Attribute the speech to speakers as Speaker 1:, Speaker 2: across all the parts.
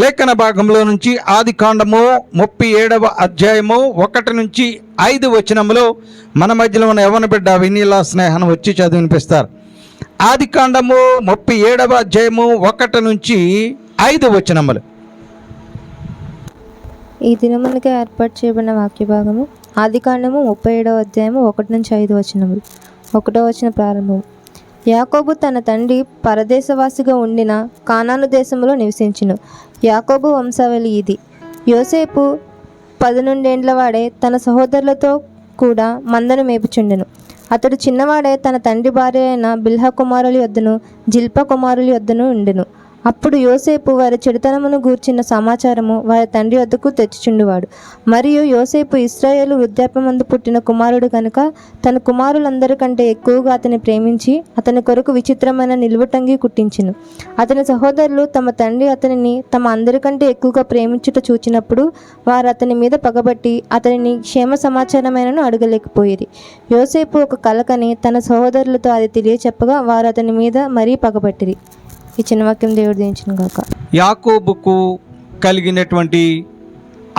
Speaker 1: లేఖన భాగంలో నుంచి ఆదికాండము 37వ అధ్యాయము 1 నుంచి 5 వచనములో మన మధ్యలో ఉన్న యవ్వన బిడ్డ వినీలా స్నేహం వచ్చి చదివినిపిస్తారు. ఆదికాండము 37వ అధ్యాయము 1 నుంచి 5 వచనములు.
Speaker 2: ఈ దినమునకే ఏర్పాటు చేయబడిన వాక్య భాగము ఆదికాండము 37వ అధ్యాయము 1 నుంచి 5 వచనములు. 1వ వచనం ప్రారంభం. యాకోబు తన తండ్రి పరదేశవాసిగా ఉండిన కానాను దేశంలో నివసించును. యాకోబు వంశావళి ఇది. యోసేపు 11 ఏండ్లవాడే తన సహోదరులతో కూడా మందను మేపుచుండెను. అతడు చిన్నవాడే తన తండ్రి భార్య అయిన బిల్హా కుమారుల యొద్దను జిల్పా కుమారుల యొద్దను ఉండెను. అప్పుడు యోసేపు వారి చెడుతనమును గూర్చిన సమాచారము వారి తండ్రి వద్దకు తెచ్చుచుండువాడు. మరియు యోసేపు ఇశ్రాయేలు వృద్ధాప్యమందు పుట్టిన కుమారుడు కనుక తన కుమారులందరికంటే ఎక్కువగా అతని ప్రేమించి అతని కొరకు విచిత్రమైన నిలువుటంగి కుట్టించెను. అతని సహోదరులు తమ తండ్రి అతనిని తమ అందరికంటే ఎక్కువగా ప్రేమించుట చూచినప్పుడు వారు అతని మీద పగబట్టి అతనిని క్షేమ సమాచారమైనను అడగలేకపోయేది. యోసేపు ఒక కలకని తన సహోదరులతో అది తెలియచెప్పగా వారు అతని మీద మరీ పగబట్టిరి. ఈ చిన్న వాక్యం దేవుడు దీవించును గాక.
Speaker 1: యాకోబుకు కలిగినటువంటి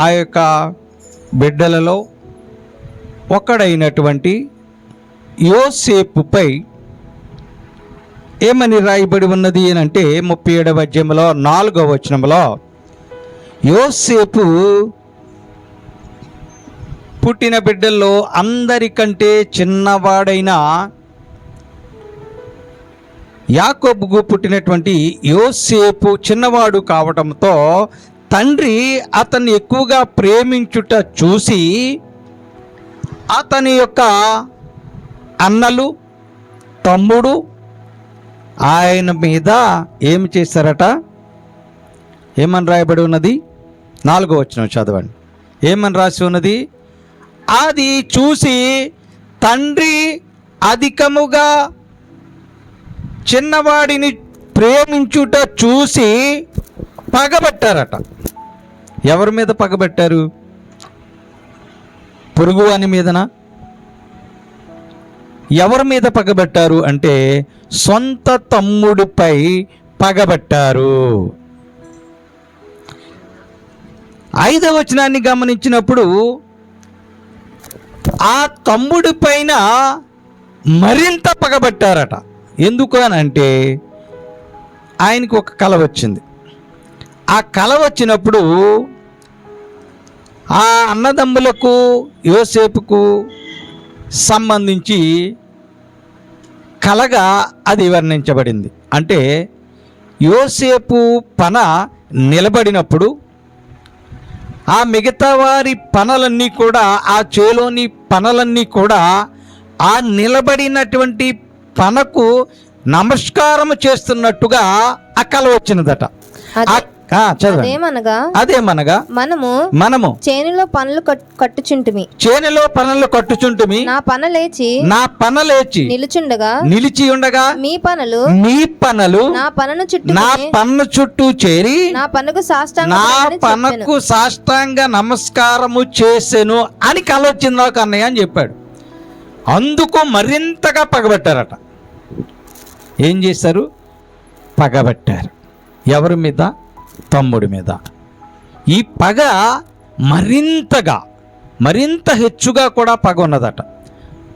Speaker 1: ఆ యొక్క బిడ్డలలో ఒకడైనటువంటి యోసేపుపై ఏమని రాయబడి ఉన్నది అని అంటే 37వ అధ్యాయంలో 4వ వచనంలో యోసేపు పుట్టిన బిడ్డల్లో అందరికంటే చిన్నవాడైన యాకోబుకు పుట్టినటువంటి యోసేపు చిన్నవాడు కావటంతో తండ్రి అతన్ని ఎక్కువగా ప్రేమించుట చూసి అతని యొక్క అన్నలు తమ్ముడు ఆయన మీద ఏమి చేశారట? ఏమని రాయబడి ఉన్నది? 4వ వచనం చదవండి. ఏమని రాసి ఉన్నది? అది చూసి తండ్రి అధికముగా చిన్నవాడిని ప్రేమించుట చూసి పగబట్టారట. ఎవరి మీద పగబట్టారు? పొరుగువాని మీదనా? ఎవరి మీద పగబట్టారు అంటే సొంత తమ్ముడిపై పగబట్టారు. 5వ వచనాన్ని గమనించినప్పుడు ఆ తమ్ముడి పైన మరింత పగబట్టారట. ఎందుకు అని అంటే ఆయనకు ఒక కల వచ్చింది. ఆ కల వచ్చినప్పుడు ఆ అన్నదమ్ములకు యోసేపుకు సంబంధించి కలగా అది వర్ణించబడింది. అంటే యోసేపు పన నిలబడినప్పుడు ఆ మిగతా వారి పనులన్నీ కూడా, ఆ చేలోని పనులన్నీ కూడా ఆ నిలబడినటువంటి పనకు నమస్కారం చేస్తున్నట్టుగా ఆ కల వచ్చినదట. అదేమనగా మనము
Speaker 2: చేనులో పనులు
Speaker 1: కట్టుచుంటిమి
Speaker 2: నా పన లేచి
Speaker 1: నిలిచి ఉండగా మీ పనులు నా పన్ను చుట్టూ చేరి నా పనకు సాష్టాంగ నమస్కారము చేసెను అని కల వచ్చింది నాకు అన్నయ్య అని చెప్పాడు. అందుకు మరింతగా పగబట్టారట. ఏం చేశారు? పగబట్టారు. ఎవరి మీద? తమ్ముడి మీద. ఈ పగ మరింత హెచ్చుగా కూడా పగ ఉన్నదట.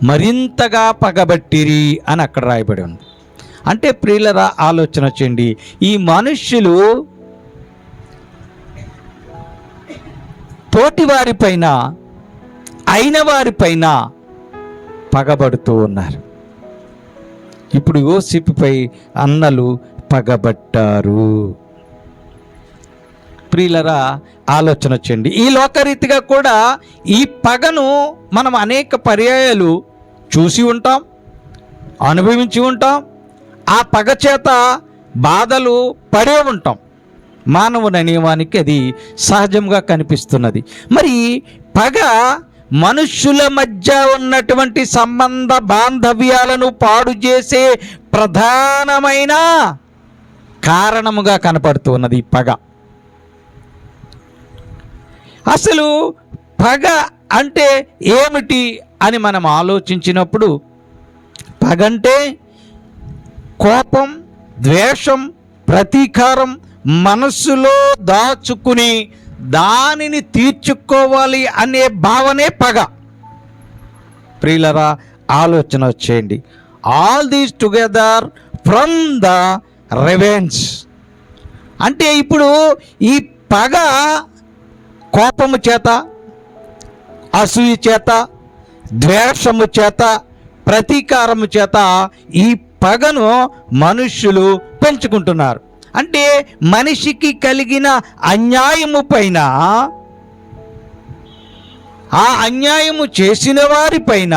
Speaker 1: మరింతగా పగబట్టిరి అని అక్కడ రాయబడి ఉంది. అంటే ప్రియులరా, ఆలోచన చేయండి. ఈ మనుష్యులు తోటివారిపైన అయిన వారిపైన పగబడుతూ ఉన్నారు. ఇప్పుడు యోసేపుపై అన్నలు పగబట్టారు. ప్రియులరా, ఆలోచన చేయండి. ఈ లోకరీతిగా కూడా ఈ పగను మనం అనేక పర్యాయాలు చూసి ఉంటాం, అనుభవించి ఉంటాం. ఆ పగ చేత బాధలు పడే ఉంటాం. మానవుని అనేవానికి అది సహజంగా కనిపిస్తున్నది. మరి పగ మనుష్యుల మధ్య ఉన్నటువంటి సంబంధ బాంధవ్యాలను పాడు చేసే ప్రధానమైన కారణముగా కనపడుతూ ఉన్నది ఈ పగ. అసలు పగ అంటే ఏమిటి అని మనం ఆలోచించినప్పుడు, పగ అంటే కోపం, ద్వేషం, ప్రతీకారం, మనస్సులో దాచుకుని దానిని తీర్చుకోవాలి అనే భావనే పగ. ప్రియులరా, ఆలోచన వచ్చేయండి. All these together from the revenge. అంటే ఇప్పుడు ఈ పగ కోపము చేత, అసూయ చేత, ద్వేషము చేత, ప్రతీకారము చేత ఈ పగను మనుష్యులు పెంచుకుంటున్నారు. అంటే మనిషికి కలిగిన అన్యాయము పైన, ఆ అన్యాయము చేసిన వారిపైన,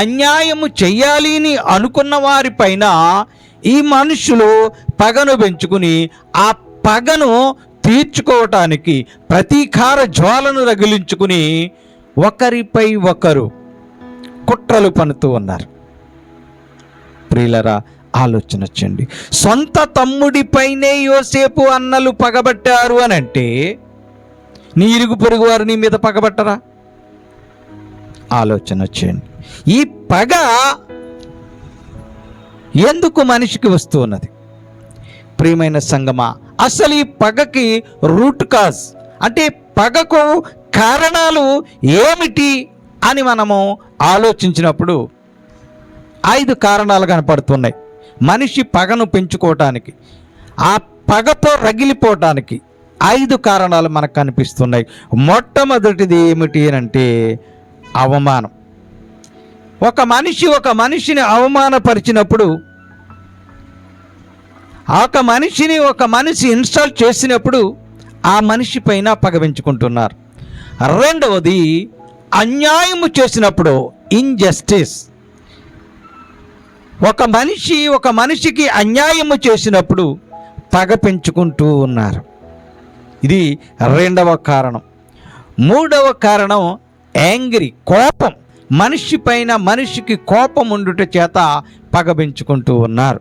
Speaker 1: అన్యాయము చెయ్యాలి అని అనుకున్న వారిపైన ఈ మనుషులు పగను పెంచుకుని ఆ పగను తీర్చుకోవటానికి ప్రతీకార జ్వాలను రగిలించుకుని ఒకరిపై ఒకరు కుట్రలు పన్నుతూ ఉన్నారు. ప్రియులరా, ఆలోచన వచ్చండి. సొంత తమ్ముడిపైనే యోసేపు అన్నలు పగబట్టారు అని అంటే నీ ఇరుగు పొరుగు వారు నీ మీద పగబట్టరా? ఆలోచన వచ్చేయండి. ఈ పగ ఎందుకు మనిషికి వస్తూ ఉన్నది? ప్రియమైన సంగమా, అసలు ఈ పగకి రూట్ కాజ్ అంటే పగకు కారణాలు ఏమిటి అని మనము ఆలోచించినప్పుడు 5 కారణాలు కనపడుతున్నాయి. మనిషి పగను పెంచుకోవటానికి, ఆ పగతో రగిలిపోవటానికి 5 కారణాలు మనకు కనిపిస్తున్నాయి. మొట్టమొదటిది ఏమిటి అంటే అవమానం. ఒక మనిషిని అవమానపరిచినప్పుడు, ఒక మనిషి ఇన్స్టాల్ చేసినప్పుడు ఆ మనిషి పైన పగ పెంచుకుంటున్నారు. రెండవది అన్యాయము చేసినప్పుడు, ఇన్జస్టిస్. ఒక మనిషికి అన్యాయము చేసినప్పుడు పగ పెంచుకుంటూ ఉన్నారు. ఇది రెండవ కారణం. మూడవ కారణం యాంగ్రీ, కోపం. మనిషికి కోపం ఉండుట చేత పగ పెంచుకుంటూ ఉన్నారు.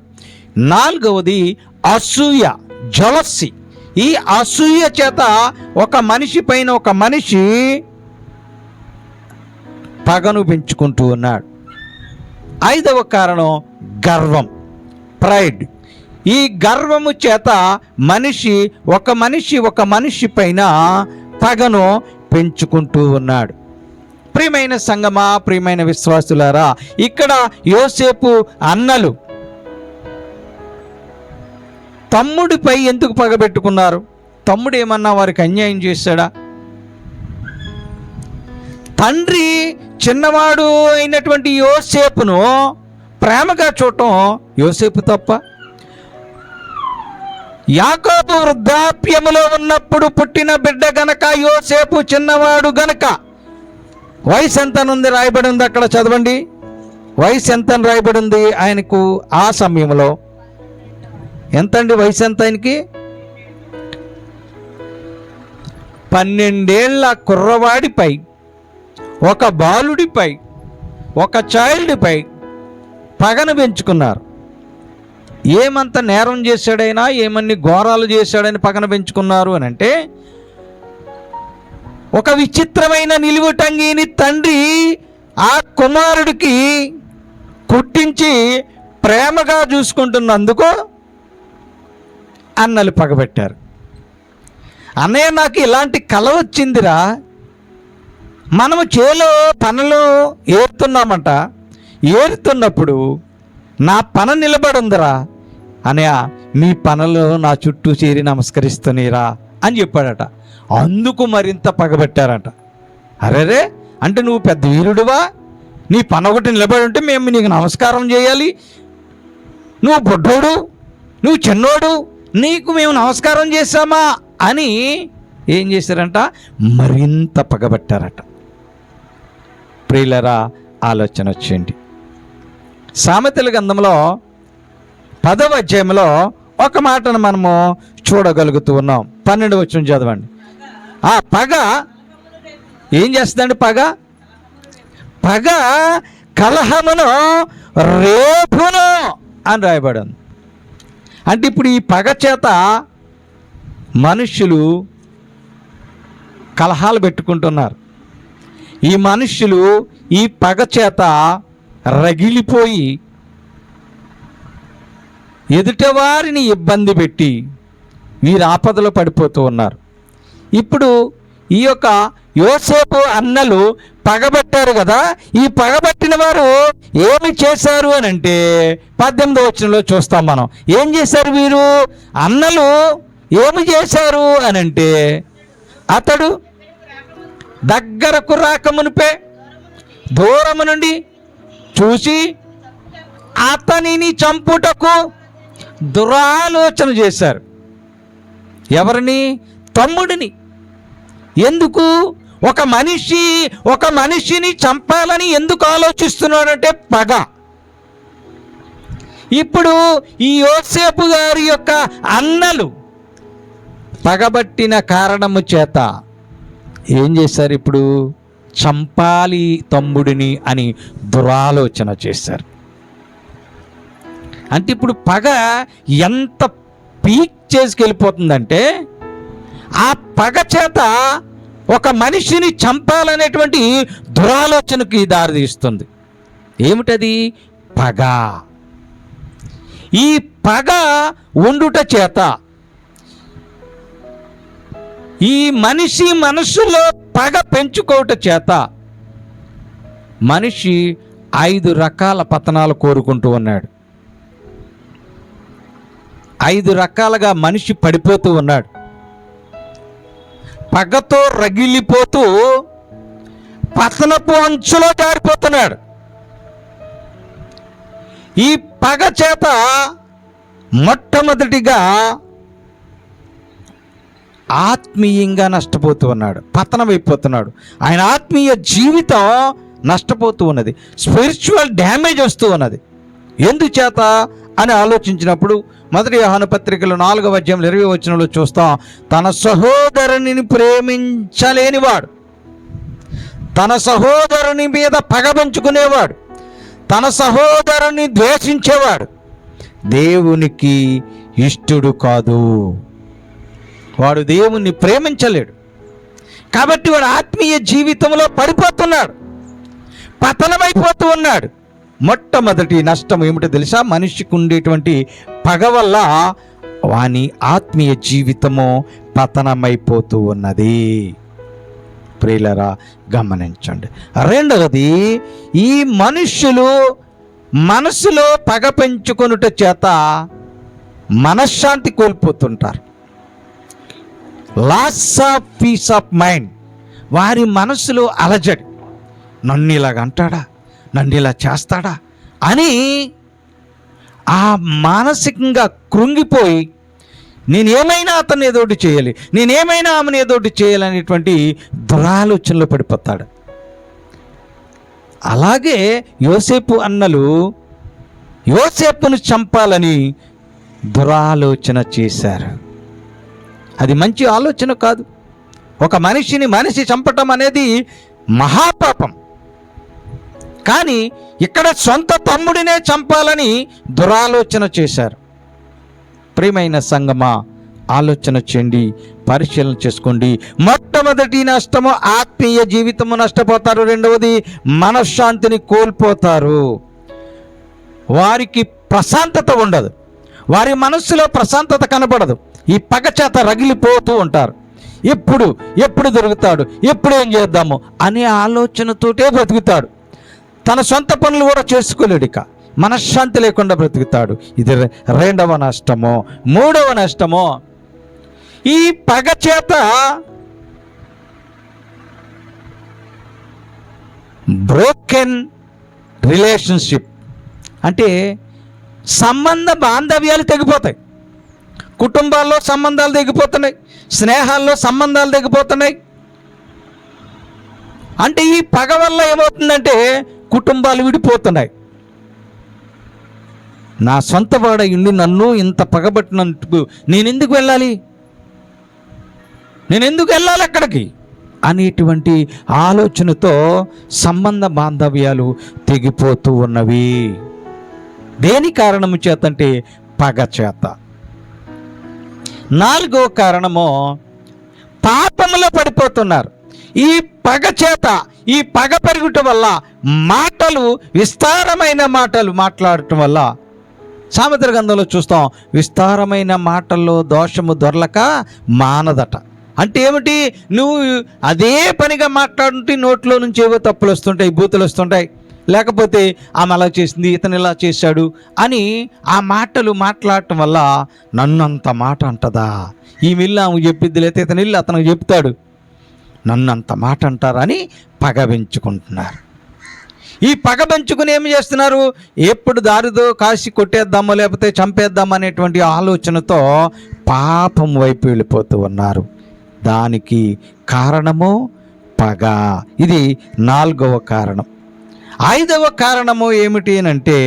Speaker 1: నాలుగవది అసూయ, జలస్సీ. ఈ అసూయ చేత ఒక మనిషి పగను పెంచుకుంటూ ఉన్నాడు. ఐదవ కారణం గర్వం, ప్రైడ్. ఈ గర్వము చేత ఒక మనిషి పైన పగను పెంచుకుంటూ ఉన్నాడు. ప్రియమైన సంగమా, ప్రియమైన విశ్వాసులారా, ఇక్కడ యోసేపు అన్నలు తమ్ముడిపై ఎందుకు పగబెట్టుకున్నారు? తమ్ముడు ఏమన్నా వారికి అన్యాయం చేశాడా? తండ్రి చిన్నవాడు అయినటువంటి యోసేపును ప్రేమగా చూడటం యోసేపు తప్ప? యాకోబు వృద్ధాప్యములో ఉన్నప్పుడు పుట్టిన బిడ్డ గనక, యోసేపు చిన్నవాడు గనక, వయసు ఎంత ఉంది రాయబడి ఉంది అక్కడ చదవండి. వయసు ఎంత రాయబడి ఉంది ఆయనకు ఆ సమయంలో? ఎంతండి వయసు ఎంత ఆయనకి? 12 ఏళ్ల కుర్రవాడిపై, ఒక బాలుడిపై, ఒక చైల్డ్పై పగను పెంచుకున్నారు. ఏమంత నేరం చేశాడైనా, ఏమన్ని ఘోరాలు చేశాడని పగన పెంచుకున్నారు అని అంటే, ఒక విచిత్రమైన నిలువుటంగిని తండ్రి ఆ కుమారుడికి కుట్టించి ప్రేమగా చూసుకుంటున్నందుకు అన్నలు పగబెట్టారు. అన్నయ్య, నాకు ఇలాంటి కల వచ్చిందిరా, మనము చేలో పనులు ఏరుతున్నామంట, ఏరుతున్నప్పుడు నా పన నిలబడుందిరా అనయ్య, మీ పనులు నా చుట్టూ చేరి నమస్కరిస్తున్నీరా అని చెప్పాడట. అందుకు మరింత పగబెట్టారట. అరేరే, అంటే నువ్వు పెద్ద వీరుడువా? నీ పని ఒకటి నిలబడి ఉంటే మేము నీకు నమస్కారం చేయాలి, నువ్వు బొడ్డోడు, నువ్వు చిన్నోడు, నీకు మేము నమస్కారం చేశామా అని ఏం చేశారంట? మరింత పగబట్టారట. ప్రియులరా, ఆలోచన వచ్చేయండి. సామెతల గ్రంథంలో 10వ అధ్యాయంలో ఒక మాటను మనము చూడగలుగుతూ ఉన్నాం. 12వ వచనం చదవండి. ఆ పగ ఏం చేస్తుందండి? పగ కలహమును రేపును అని రాయబడి ఉంది. అంటే ఇప్పుడు ఈ పగ చేత మనుష్యులు కలహాలు పెట్టుకుంటున్నారు. ఈ మనుష్యులు ఈ పగ చేత రగిలిపోయి ఎదుటవారిని ఇబ్బంది పెట్టి వీరు ఆపదలో పడిపోతూ ఉన్నారు. ఇప్పుడు ఈ యొక్క యోసేపు అన్నలు పగబట్టారు కదా, ఈ పగబట్టిన వారు ఏమి చేశారు అని అంటే 18వ వచనంలో చూస్తాం మనం. ఏం చేశారు వీరు అన్నలు? ఏమి చేశారు అని అంటే, అతడు దగ్గరకు రాకమునిపే దూరము నుండి చూసి అతనిని చంపుటకు దురాలోచన చేశారు. ఎవరిని? తమ్ముడిని. ఎందుకు? ఒక మనిషిని చంపాలని ఎందుకు ఆలోచిస్తున్నాడంటే పగ. ఇప్పుడు ఈ యోసేపు గారి యొక్క అన్నలు పగబట్టిన కారణము చేత ఏం చేశారు? ఇప్పుడు చంపాలి తమ్ముడిని అని దురాలోచన చేశారు. అంటే ఇప్పుడు పగ ఎంత పీక్ చేసుకెళ్ళిపోతుందంటే, ఆ పగ చేత ఒక మనిషిని చంపాలనేటువంటి దురాలోచనకి దారితీస్తుంది. ఏమిటది? పగ. ఈ పగ ఉండుట చేత ఈ మనిషి మనసులో పగ పెంచుకోవట చేత మనిషి 5 రకాల పతనాలు కోరుకుంటూ ఉన్నాడు. 5 రకాలుగా మనిషి పడిపోతూ ఉన్నాడు. పగతో రగిలిపోతూ పతనపు అంచులో జారిపోతున్నాడు. ఈ పగ చేత మొట్టమొదటిగా ఆత్మీయంగా నష్టపోతూ ఉన్నాడు, పతనమైపోతున్నాడు. ఆయన ఆత్మీయ జీవితం నష్టపోతూ ఉన్నది, స్పిరిచువల్ డ్యామేజ్ వస్తూ ఉన్నది. ఎందుచేత అని ఆలోచించినప్పుడు 1 యోహాను పత్రికలో 4వ అధ్యాయం 20వ వచనంలో చూస్తాం. తన సహోదరుని ప్రేమించలేనివాడు, తన సహోదరుని మీద పగ పెంచుకునేవాడు, తన సహోదరుని ద్వేషించేవాడు దేవునికి ఇష్టుడు కాదు. వాడు దేవుణ్ణి ప్రేమించలేడు. కాబట్టి వాడు ఆత్మీయ జీవితంలో పడిపోతున్నాడు, పతనమైపోతూ ఉన్నాడు. మొట్టమొదటి నష్టం ఏమిటో తెలుసా? మనిషికి ఉండేటువంటి పగ వల్ల వాని ఆత్మీయ జీవితము పతనమైపోతూ ఉన్నది. ప్రియులారా గమనించండి. రెండవది, ఈ మనుష్యులు మనసులో పగ పెంచుకొనుట చేత మనశ్శాంతి కోల్పోతుంటారు. Loss of peace of mind. వారి మనసులో అలజడి, నన్ను ఇలాగ అంటాడా, నన్ను ఇలా చేస్తాడా అని ఆ మానసికంగా కృంగిపోయి నేనేమైనా అతన్ని ఏదోటి చేయాలి, నేనేమైనా ఆమెను ఏదోటి చేయాలనేటువంటి దురాలోచనలో పడిపోతాడు. అలాగే యోసేపు అన్నలు యోసేపును చంపాలని దురాలోచన చేశారు. అది మంచి ఆలోచన కాదు. ఒక మనిషి చంపటం అనేది మహాపాపం. కానీ ఇక్కడ సొంత తమ్ముడినే చంపాలని దురాలోచన చేశారు. ప్రియమైన సంగమా, ఆలోచన చేయండి, పరిశీలన చేసుకోండి. మొట్టమొదటి నష్టము ఆత్మీయ జీవితము నష్టపోతారు. రెండవది మనశ్శాంతిని కోల్పోతారు. వారికి ప్రశాంతత ఉండదు, వారి మనస్సులో ప్రశాంతత కనపడదు. ఈ పగ చేత రగిలిపోతూ ఉంటారు. ఎప్పుడు దొరుకుతాడు, ఎప్పుడు ఏం చేద్దాము అనే ఆలోచనతోటే బ్రతుకుతాడు. తన సొంత పనులు కూడా చేసుకోలేడు, ఇక మనశ్శాంతి లేకుండా బ్రతుకుతాడు. ఇది రెండవ నష్టము. మూడవ నష్టము, ఈ పగ చేత బ్రోకెన్ రిలేషన్షిప్, అంటే సంబంధ బాంధవ్యాలు తెగిపోతాయి. కుటుంబాల్లో సంబంధాలు తెగిపోతున్నాయి, స్నేహాల్లో సంబంధాలు తెగిపోతున్నాయి. అంటే ఈ పగ వల్ల ఏమవుతుందంటే కుటుంబాలు విడిపోతున్నాయి. నా సొంత వాడ ఇండి నన్ను ఇంత పగబట్టినందుకు నేనెందుకు వెళ్ళాలి అక్కడికి అనేటువంటి ఆలోచనతో సంబంధ బాంధవ్యాలు తెగిపోతూ ఉన్నవి. దేని కారణము చేతంటే పగ చేత. నాలుగో కారణము, పాపములో పడిపోతున్నారు. ఈ పగ చేత, ఈ పగ పెరుగుట వల్ల మాటలు, విస్తారమైన మాటలు మాట్లాడటం వల్ల సామెతల గ్రంథంలో చూస్తాం, విస్తారమైన మాటల్లో దోషము దొరలక మానదట. అంటే ఏమిటి? నువ్వు అదే పనిగా మాట్లాడుంటే నోట్లో నుంచి ఏవో తప్పులు వస్తుంటాయి, బూతులు వస్తుంటాయి, లేకపోతే ఆమె అలా చేసింది, ఇతను ఇలా చేశాడు అని ఆ మాటలు మాట్లాడటం వల్ల నన్ను అంత మాట అంటదా, ఈ మిల్లు ఆమె చెప్పిద్ది, లేకపోతే ఇతను ఇల్లు అతను చెప్తాడు, నన్ను అంత మాట అంటారని పగ పెంచుకుంటున్నారు. ఈ పగ పెంచుకుని ఏమి చేస్తున్నారు? ఎప్పుడు దారిదో కాసి కొట్టేద్దామో లేకపోతే చంపేద్దాం అనేటువంటి ఆలోచనతో పాపం వైపు వెళ్ళిపోతూ ఉన్నారు. దానికి కారణము పగ. ఇది 4వ కారణం. 5వ కారణము ఏమిటి అంటే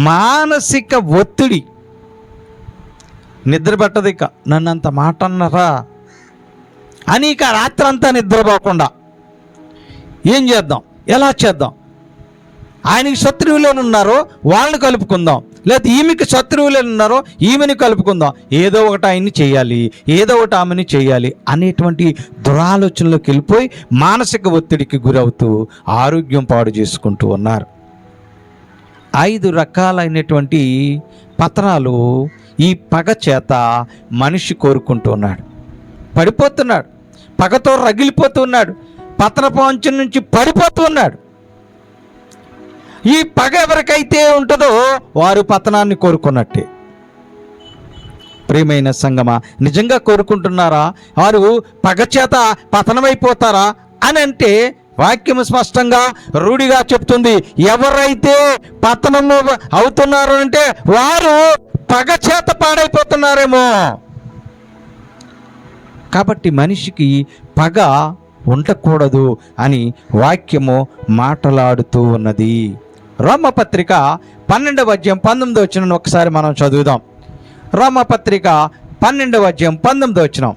Speaker 1: మానసిక ఒత్తిడి. నిద్ర పట్టదు, ఇక నన్ను అంత మాట అన్నారా అని ఇక రాత్రంతా నిద్రపోకుండా ఏం చేద్దాం, ఎలా చేద్దాం, ఆయనకి శత్రువులు ఉన్నారో వాళ్ళని కలుపుకుందాం, లేదా ఈమెకి శత్రువులు ఉన్నారో ఈమెని కలుపుకుందాం, ఏదో ఒకటి ఆయన్ని చేయాలి, ఏదో ఒకటి ఆమెని చేయాలి అనేటువంటి దురాలోచనలోకి వెళ్ళిపోయి మానసిక ఒత్తిడికి గురవుతూ ఆరోగ్యం పాడు చేసుకుంటూ ఉన్నారు. 5 రకాలైనటువంటి పతనాలు ఈ పగ చేత మనిషి కోరుకుంటూ ఉన్నాడు. పడిపోతున్నాడు, పగతో రగిలిపోతున్నాడు, పతనపు అంచు నుంచి పడిపోతూ ఉన్నాడు. ఈ పగ ఎవరికైతే ఉంటుందో వారు పతనాన్ని కోరుకున్నట్టే. ప్రియమైన సంగమా, నిజంగా కోరుకుంటున్నారా? వారు పగ చేత పతనమైపోతారా అని అంటే వాక్యము స్పష్టంగా రూఢిగా చెప్తుంది, ఎవరైతే పతనము అవుతున్నారు అంటే వారు పగ చేత పాడైపోతున్నారేమో. కాబట్టి మనిషికి పగ ఉండకూడదు అని వాక్యము మాట్లాడుతూ ఉన్నది. రోమపత్రిక 12వ అధ్యాయం 19వ వచనం ఒకసారి మనం చదువుదాం. రోమపత్రిక 12వ అధ్యాయం 19వ వచనం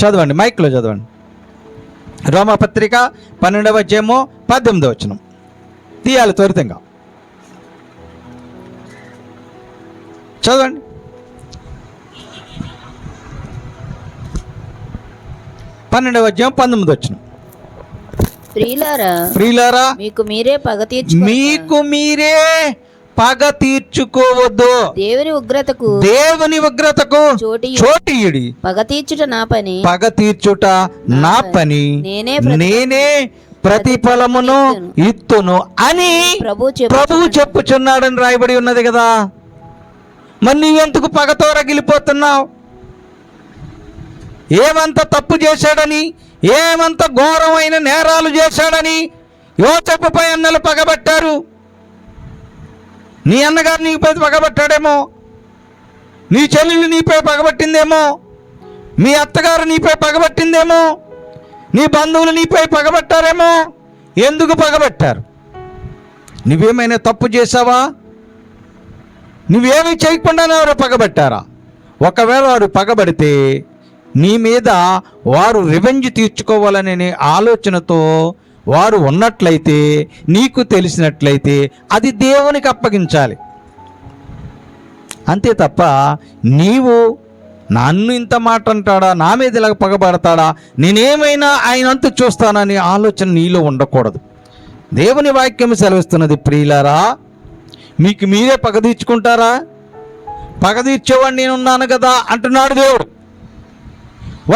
Speaker 1: చదవండి, మైక్లో చదవండి. రోమపత్రిక 12వ అధ్యాయము 18వ వచనం తీయాలి త్వరితంగా చదవండి. 12వ అధ్యాయం 19వ వచనం. ప్రియులారా మీకు మీరే పగ తీర్చుకోవద్దు, దేవుని ఉగ్రతకు చోటియుడి. పగ తీర్చుట నా పని, నేనే ప్రతిఫలమును ఇత్తును అని ప్రభువు చెప్పుచున్నాడని రాయబడి ఉన్నది కదా. మరి నీవెందుకు పగతో రగిలిపోతున్నావు? ఏమంత తప్పు చేశాడని, ఏమంత ఘోరమైన నేరాలు చేశాడని యోసేపుపై అన్నలు పగబట్టారు. నీ అన్నగారు నీపై పగబట్టాడేమో, నీ చెల్లెలు నీపై పగబట్టిందేమో, మీ అత్తగారు నీపై పగబట్టిందేమో, నీ బంధువులు నీపై పగబట్టారేమో. ఎందుకు పగబట్టారు? నువ్వేమైనా తప్పు చేశావా? నువ్వేమీ చేయకుండానే వారు పగబట్టారా? ఒకవేళ వారు పగబడితే నీ మీద వారు రివెంజ్ తీర్చుకోవాలనే ఆలోచనతో వారు ఉన్నట్లయితే, నీకు తెలిసినట్లయితే అది దేవునికి అప్పగించాలి. అంతే తప్ప నీవు నన్ను ఇంత మాట అంటాడా, నా మీద ఇలా పగబడతాడా, నేనేమైనా ఆయనంతు చూస్తానని ఆలోచన నీలో ఉండకూడదు. దేవుని వాక్యం సెలవిస్తున్నది, ప్రియులారా మీకు మీరే పగ తీర్చుకుంటారా? పగ తీర్చేవాడు నేనున్నాను కదా అంటున్నాడు దేవుడు.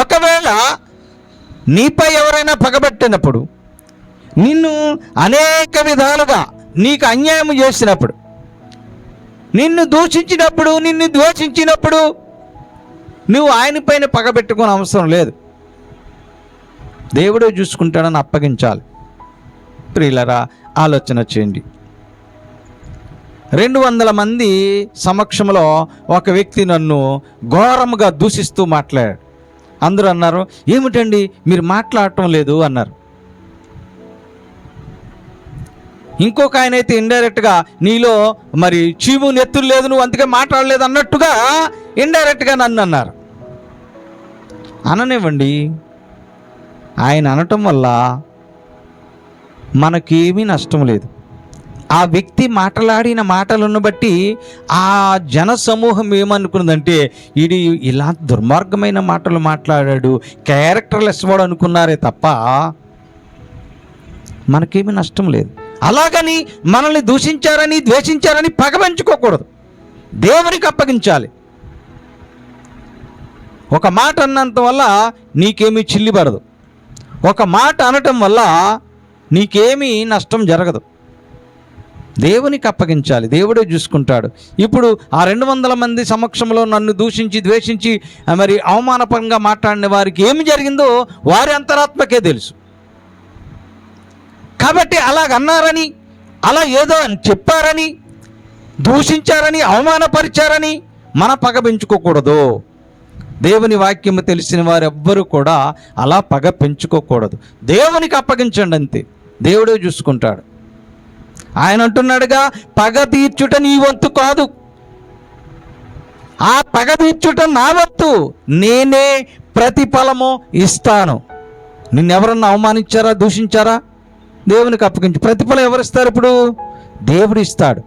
Speaker 1: ఒకవేళ నీపై ఎవరైనా పగబట్టినప్పుడు, నిన్ను అనేక విధాలుగా నీకు అన్యాయం చేసినప్పుడు, నిన్ను దూషించినప్పుడు, నిన్ను ద్వేషించినప్పుడు నువ్వు ఆయన పైన పగబెట్టుకునే అవసరం లేదు. దేవుడే చూసుకుంటాడని అప్పగించాలి. ప్రియులారా ఆలోచన చేయండి. 200 మంది సమక్షంలో ఒక వ్యక్తి నన్ను ఘోరముగా దూషిస్తూ మాట్లాడాడు. అందరూ అన్నారు, ఏమిటండి మీరు మాట్లాడటం లేదు అన్నారు. ఇంకొక ఆయన అయితే ఇండైరెక్ట్గా, నీలో మరి చీము నెత్తులు లేదు, నువ్వు అందుకే మాట్లాడలేదు అన్నట్టుగా ఇండైరెక్ట్గా నన్ను అన్నారు. అననివ్వండి, ఆయన అనటం వల్ల మనకేమీ నష్టం లేదు. ఆ వ్యక్తి మాట్లాడిన మాటలను బట్టి ఆ జన సమూహం ఏమనుకున్నదంటే, ఇది ఇలా దుర్మార్గమైన మాటలు మాట్లాడాడు, క్యారెక్టర్లెస్ వాడు అనుకున్నారే తప్ప మనకేమీ నష్టం లేదు. అలాగని మనల్ని దూషించారని ద్వేషించారని పగ పెంచుకోకూడదు, దేవునికి అప్పగించాలి. ఒక మాట అన్నంత వల్ల నీకేమీ చిల్లిపడదు, ఒక మాట అనటం వల్ల నీకేమీ నష్టం జరగదు. దేవునికి అప్పగించాలి, దేవుడే చూసుకుంటాడు. ఇప్పుడు ఆ 200 మంది సమక్షంలో నన్ను దూషించి ద్వేషించి మరి అవమానపరంగా మాట్లాడిన వారికి ఏమి జరిగిందో వారి అంతరాత్మకే తెలుసు. కాబట్టి అలాగన్నారని, అలా ఏదో చెప్పారని, దూషించారని, అవమానపరిచారని మన పగ పెంచుకోకూడదు. దేవుని వాక్యము తెలిసిన వారెవ్వరూ కూడా అలా పగ పెంచుకోకూడదు. దేవునికి అప్పగించండి, అంతే, దేవుడే చూసుకుంటాడు. ఆయన అంటున్నాడుగా, పగ తీర్చుట నీ వంతు కాదు, ఆ పగ తీర్చుట నా వంతు, నేనే ప్రతిఫలము ఇస్తాను. నిన్నెవరన్నా అవమానించారా, దూషించారా, దేవునికి అప్పగించు. ప్రతిఫలం ఎవరిస్తారు? ఇప్పుడు దేవుడు ఇస్తాడు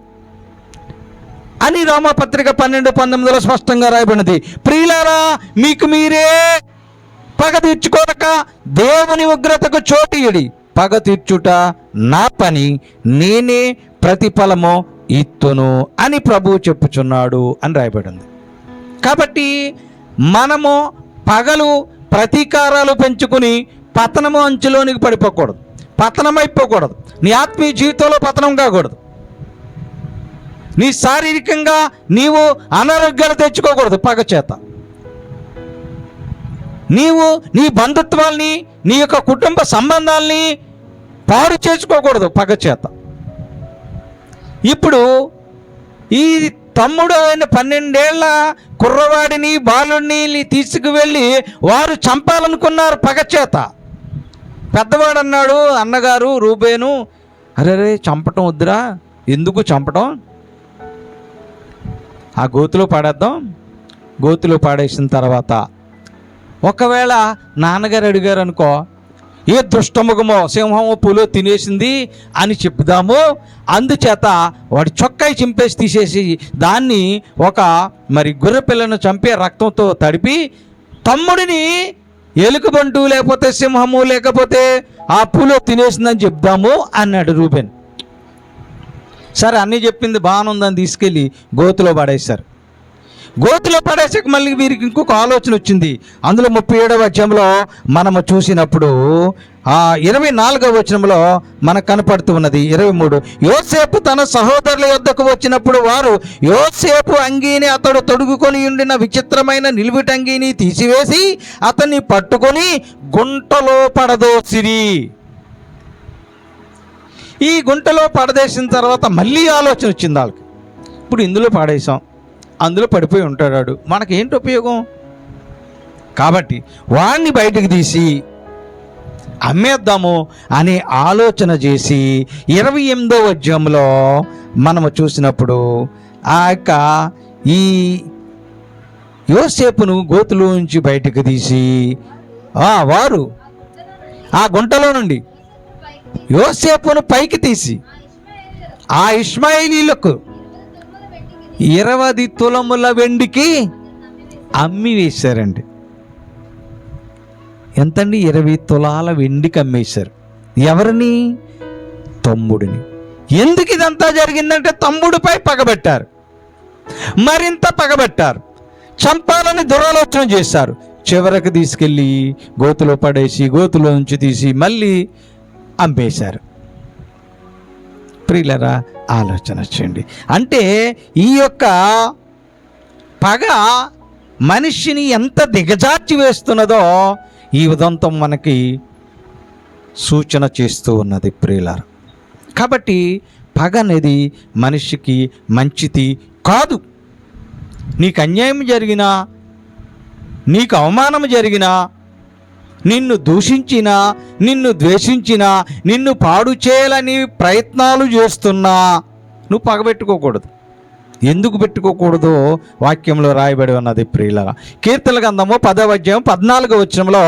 Speaker 1: అని రోమాపత్రిక 12:19 స్పష్టంగా రాయబడినది. ప్రియులారా, మీకు మీరే పగ తీర్చుకోనక దేవుని ఉగ్రతకు చోటియుడి. పగ తీర్చుట నా పని, నేనే ప్రతిఫలము ఇత్తును అని ప్రభువు చెప్పుచున్నాడు అని రాయబడింది. కాబట్టి మనము పగలు ప్రతీకారాలు పెంచుకుని పతనము అంచులోనికి పడిపోకూడదు, పతనమైపోకూడదు. నీ ఆత్మీయ జీవితంలో పతనం కాకూడదు. నీ శారీరకంగా నీవు అనారోగ్యాలు తెచ్చుకోకూడదు పగ చేత. నీవు నీ బంధుత్వాల్ని, నీ యొక్క కుటుంబ సంబంధాల్ని పాడు చేసుకోకూడదు పగ చేత. ఇప్పుడు ఈ తమ్ముడు అయిన 12 ఏళ్ల కుర్రవాడిని, బాలుడిని తీసుకువెళ్ళి వారు చంపాలనుకున్నారు పగ చేత. పెద్దవాడు అన్నాడు, అన్నగారు రూబేను, అరే చంపటం వద్దురా, ఎందుకు చంపటం, ఆ గోతులో పాడేద్దాం. గోతులో పాడేసిన తర్వాత ఒకవేళ నాన్నగారు అడిగారు అనుకో, ఏ దుష్టముఖమో సింహమో పులో తినేసింది అని చెప్దాము. అందుచేత వాడి చొక్కాయి చింపేసి తీసేసి దాన్ని ఒక మరి గొర్రె పిల్లను చంపే రక్తంతో తడిపి తమ్ముడిని ఎలుకబంటు లేకపోతే సింహము లేకపోతే ఆ పులో తినేసిందని చెప్దాము అన్నాడు రూబెన్. సరే అన్నీ చెప్పింది బాగానే ఉందని తీసుకెళ్ళి గోతులో పడేశారు. గోతులో పడేసాక మళ్ళీ వీరికి ఇంకొక ఆలోచన వచ్చింది. అందులో 37వ అధ్యాయంలో మనము చూసినప్పుడు 24వ వచనంలో మనకు కనపడుతూ ఉన్నది. 23 యోసేపు తన సహోదరుల యొద్దకు వచ్చినప్పుడు వారు యోసేపు అంగీని అతడు తొడుగుకొని ఉండిన విచిత్రమైన నిలువుటంగీని తీసివేసి అతన్ని పట్టుకొని గుంటలో పడదోసిరి. ఈ గుంటలో పడదేసిన తర్వాత మళ్ళీ ఆలోచన వచ్చింది వాళ్ళకి. ఇప్పుడు ఇందులో పాడేసాం, అందులో పడిపోయి ఉంటాడు, మనకేంటి ఉపయోగం? కాబట్టి వాడిని బయటకు తీసి అమ్మేద్దాము అనే ఆలోచన చేసి 28వ అధ్యాయంలో మనము చూసినప్పుడు ఆ యొక్క ఈ యోసేపును గోతులో నుంచి బయటకు తీసి వారు ఆ గుంటలో నుండి యోసేపును పైకి తీసి ఆ ఇష్మాయేలీలకు 20 తులముల వెండికి అమ్మి వేశారండి. ఎంతండి? 20 తులాల వెండికి అమ్మేశారు. ఎవరిని? తమ్ముడిని. ఎందుకు ఇదంతా జరిగిందంటే తమ్ముడిపై పగబెట్టారు, మరింత పగబెట్టారు, చంపాలని దురాలోచన చేశారు. చివరికి తీసుకెళ్ళి గోతులో పడేసి గోతులో నుంచి తీసి మళ్ళీ అమ్మేశారు. ప్రియులరా, ఆలోచన చేయండి. అంటే ఈ యొక్క పగ మనిషిని ఎంత దిగజార్చి వేస్తున్నదో ఈ ఉదంతం మనకి సూచన చేస్తూ ఉన్నది ప్రియులారా. కాబట్టి పగ అనేది మనిషికి మంచిది కాదు. నీకు అన్యాయం జరిగినా, నీకు అవమానం జరిగినా, నిన్ను దూషించినా, నిన్ను ద్వేషించినా, నిన్ను పాడు చేయాలని ప్రయత్నాలు చేస్తున్నా నువ్వు పగబెట్టుకోకూడదు. ఎందుకు పెట్టుకోకూడదో వాక్యంలో రాయబడి ఉన్నది ప్రియులారా. కీర్తనల గ్రంథము 10వ అధ్యాయం 14వ వచనంలో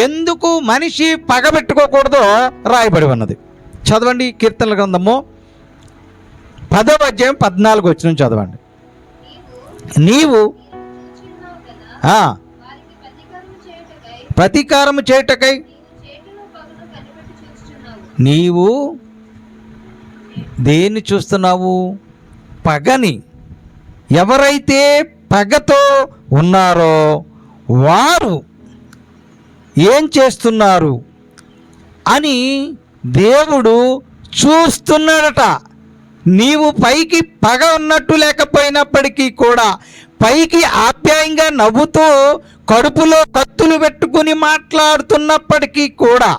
Speaker 1: ఎందుకు మనిషి పగబెట్టుకోకూడదో రాయబడి ఉన్నది. చదవండి. కీర్తనల గ్రంథము 10వ అధ్యాయం 14వ వచనం చదవండి. నీవు ప్రతీకారము చేయుటకై నీవు దేన్ని చూస్తున్నావు? పగని. ఎవరైతే పగతో ఉన్నారో వారు ఏం చేస్తున్నారు అని దేవుడు చూస్తున్నాడట. నీవు పైకి పగ ఉన్నట్టు లేకపోయినప్పటికీ కూడా పైకి ఆప్యాయంగా నవ్వుతూ కడుపులో కత్తులు పెట్టుకుని మాట్లాడుతున్నప్పటికీ కూడా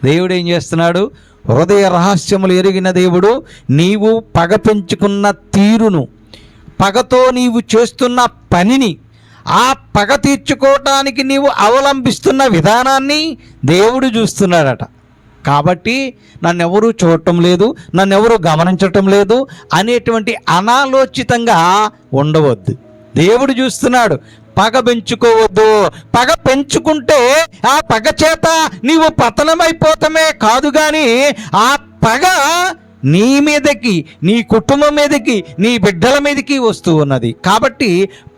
Speaker 1: దేవుడు ఏం చేస్తున్నాడు? హృదయ రహస్యములు ఎరిగిన దేవుడు నీవు పగ పెంచుకున్న తీరును, పగతో నీవు చేస్తున్న పనిని, ఆ పగ తీర్చుకోవటానికి నీవు అవలంబిస్తున్న విధానాన్ని దేవుడు చూస్తున్నాడట. కాబట్టి నన్నెవరూ చూడటం లేదు, నన్నెవరూ గమనించటం లేదు అనేటువంటి అనాలోచితంగా ఉండవద్దు. దేవుడు చూస్తున్నాడు. పగ పెంచుకోవద్దు. పగ పెంచుకుంటే ఆ పగ చేత నీవు పతనమైపోతామే కాదు, కానీ ఆ పగ నీ మీదకి, నీ కుటుంబం మీదకి, నీ బిడ్డల మీదకి వస్తూ ఉన్నది. కాబట్టి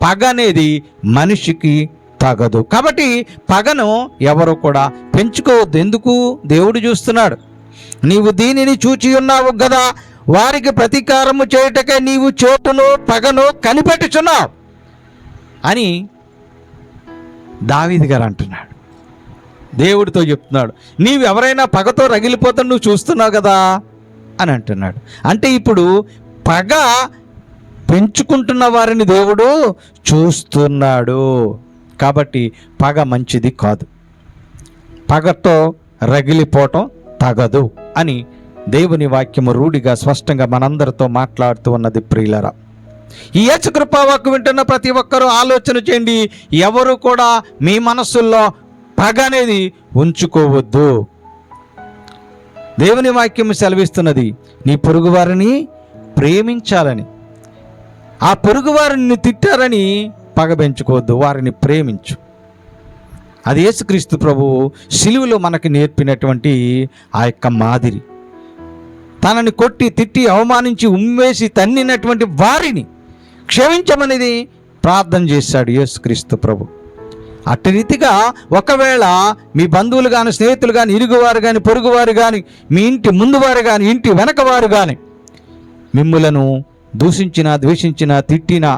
Speaker 1: పగ అనేది మనిషికి తగదు. కాబట్టి పగను ఎవరు కూడా పెంచుకోవద్దు. ఎందుకు? దేవుడు చూస్తున్నాడు. నీవు దీనిని చూచి ఉన్నావు కదా, వారికి ప్రతీకారము చేయుటకై నీవు చోటును పగను కనిపెట్టుచున్నావు అని దావీదు గారు అంటున్నాడు. దేవుడితో చెప్తున్నాడు, నీవు ఎవరైనా పగతో రగిలిపోతా నువ్వు చూస్తున్నావు కదా అని అంటున్నాడు. అంటే ఇప్పుడు పగ పెంచుకుంటున్న వారిని దేవుడు చూస్తున్నాడు. కాబట్టి పగ మంచిది కాదు, పగతో రగిలిపోవటం తగదు అని దేవుని వాక్యము రూఢిగా స్పష్టంగా మనందరితో మాట్లాడుతూ ఉన్నది. ప్రియులరా, ఈ యేసు కృపావాక్కు వింటున్న ప్రతి ఒక్కరూ ఆలోచన చేయండి. ఎవరు కూడా మీ మనస్సుల్లో పగ అనేది ఉంచుకోవద్దు. దేవుని వాక్యం సెలవిస్తున్నది నీ పొరుగువారిని ప్రేమించాలని. ఆ పొరుగువారిని తిట్టారని పగ పెంచుకోవద్దు, వారిని ప్రేమించు. అది యేసుక్రీస్తు ప్రభువు శిలువలో మనకి నేర్పినటువంటి ఆ యొక్క మాదిరి. తనని కొట్టి తిట్టి అవమానించి ఉమ్మేసి తన్నినటువంటి వారిని క్షమించమనేది ప్రార్థన చేశాడు యేసుక్రీస్తు ప్రభు. అట్టి రీతిగా ఒకవేళ మీ బంధువులు కానీ, స్నేహితులు కానీ, ఇరుగువారు కానీ, పొరుగువారు కానీ, మీ ఇంటి ముందువారు కానీ, ఇంటి వెనకవారు కానీ మిమ్ములను దూషించినా, ద్వేషించినా, తిట్టినా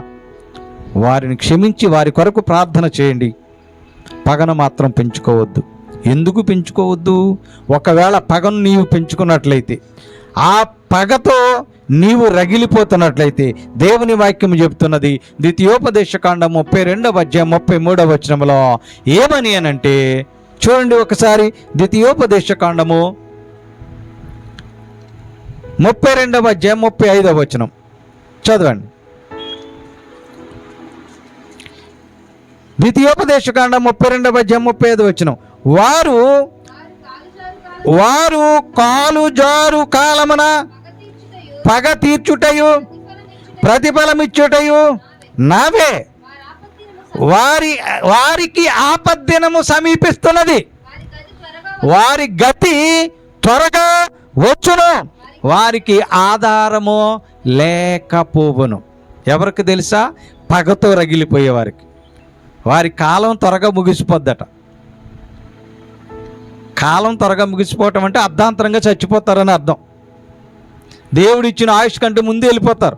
Speaker 1: వారిని క్షమించి వారి కొరకు ప్రార్థన చేయండి. పగను మాత్రం పెంచుకోవద్దు. ఎందుకు పెంచుకోవద్దు? ఒకవేళ పగను నీవు పెంచుకున్నట్లయితే, ఆ పగతో నీవు రగిలిపోతున్నట్లయితే దేవుని వాక్యం చెబుతున్నది ద్వితీయోపదేశకాండం 32వ అధ్యాయం 33వ వచనంలో ఏమని అనంటే, చూడండి ఒకసారి, ద్వితీయోపదేశకాండము 32వ అధ్యాయం 35వ వచనం చదవండి. ద్వితీయోపదేశకాండం 32వ అధ్యాయం 35వ వచనం, వారు కాలు జారు కాలమున పగ తీర్చుటయు ప్రతిఫలమిచ్చుటయు నావే, వారికి ఆపద్దినము సమీపిస్తున్నది, వారి గతి త్వరగా వచ్చును, వారికి ఆధారము లేకపోవును. ఎవరికి తెలుసా? పగతో రగిలిపోయేవారికి. వారి కాలం త్వరగా ముగిసిపోద్దట. కాలం త్వరగా ముగిసిపోవటం అంటే అర్ధాంతరంగా చచ్చిపోతారని అర్థం. దేవుడు ఇచ్చిన ఆయుష్ కంటే ముందే వెళ్ళిపోతారు.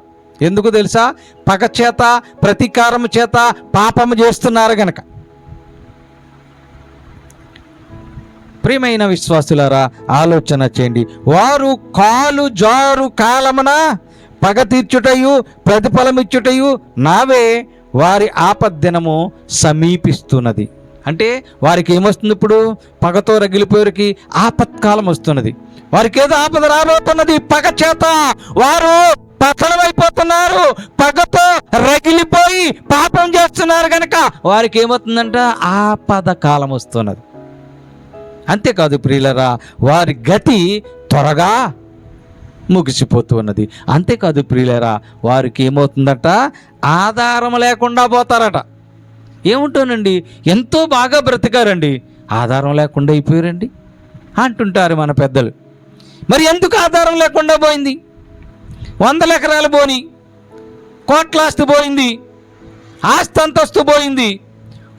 Speaker 1: ఎందుకు తెలుసా? పగ చేత, ప్రతీకారం చేత పాపము చేస్తున్నారు గనక. ప్రియమైన విశ్వాసులారా, ఆలోచన చేయండి. వారు కాలు జారు కాలమున పగ తీర్చుటయు ప్రతిఫలమిచ్చుటయు నావే, వారి ఆపద్దినము సమీపిస్తున్నది. అంటే వారికి ఏమొస్తుంది? ఇప్పుడు పగతో రగిలిపోయేవారికి ఆపత్కాలం వస్తున్నది. వారికి ఏదో ఆపద రాబోతున్నది. పగ చేత వారు పతనమైపోతున్నారు. పగతో రగిలిపోయి పాపం చేస్తున్నారు కనుక వారికి ఏమవుతుందంట? ఆపద కాలం వస్తున్నది. అంతేకాదు ప్రియులరా, వారి గతి త్వరగా ముగిసిపోతూ ఉన్నది. అంతేకాదు ప్రియులరా, వారికి ఏమవుతుందట? ఆధారం లేకుండా పోతారట. ఏముంటానండి, ఎంతో బాగా బ్రతికారండి, ఆధారం లేకుండా అయిపోయారండి అంటుంటారు మన పెద్దలు. మరి ఎందుకు ఆధారం లేకుండా పోయింది? 100 ఎకరాలు పోని, కోట్లాస్తి పోయింది, ఆస్తి అంతస్తు పోయింది,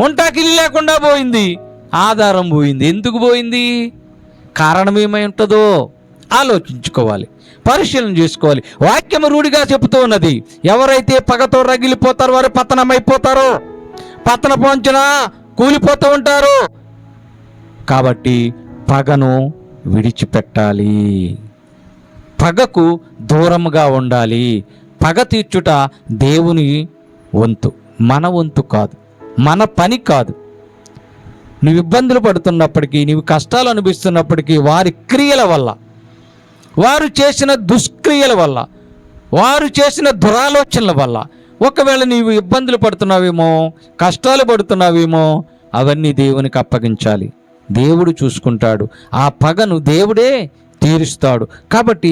Speaker 1: ఉంటాకి ఇల్లు లేకుండా పోయింది, ఆధారం పోయింది. ఎందుకు పోయింది? కారణం ఏమై ఉంటుందో ఆలోచించుకోవాలి, పరిశీలన చేసుకోవాలి. వాక్యము రూఢిగా చెబుతూ ఉన్నది, ఎవరైతే పగతో రగిలిపోతారో వారు పతనమైపోతారో, పతన పొంచిన కూలిపోతూ ఉంటారు. కాబట్టి పగను విడిచిపెట్టాలి, పగకు దూరముగా ఉండాలి. పగ తీర్చుట దేవుని వంతు, మన వంతు కాదు, మన పని కాదు. నీవు ఇబ్బందులు పడుతున్నప్పటికీ, నీవు కష్టాలు అనిపిస్తున్నప్పటికీ, వారి క్రియల వల్ల, వారు చేసిన దుష్క్రియల వల్ల, వారు చేసిన దురాలోచనల వల్ల ఒకవేళ నీవు ఇబ్బందులు పడుతున్నావేమో, కష్టాలు పడుతున్నావేమో, అవన్నీ దేవునికి అప్పగించాలి. దేవుడు చూసుకుంటాడు, ఆ పగను దేవుడే తీరుస్తాడు. కాబట్టి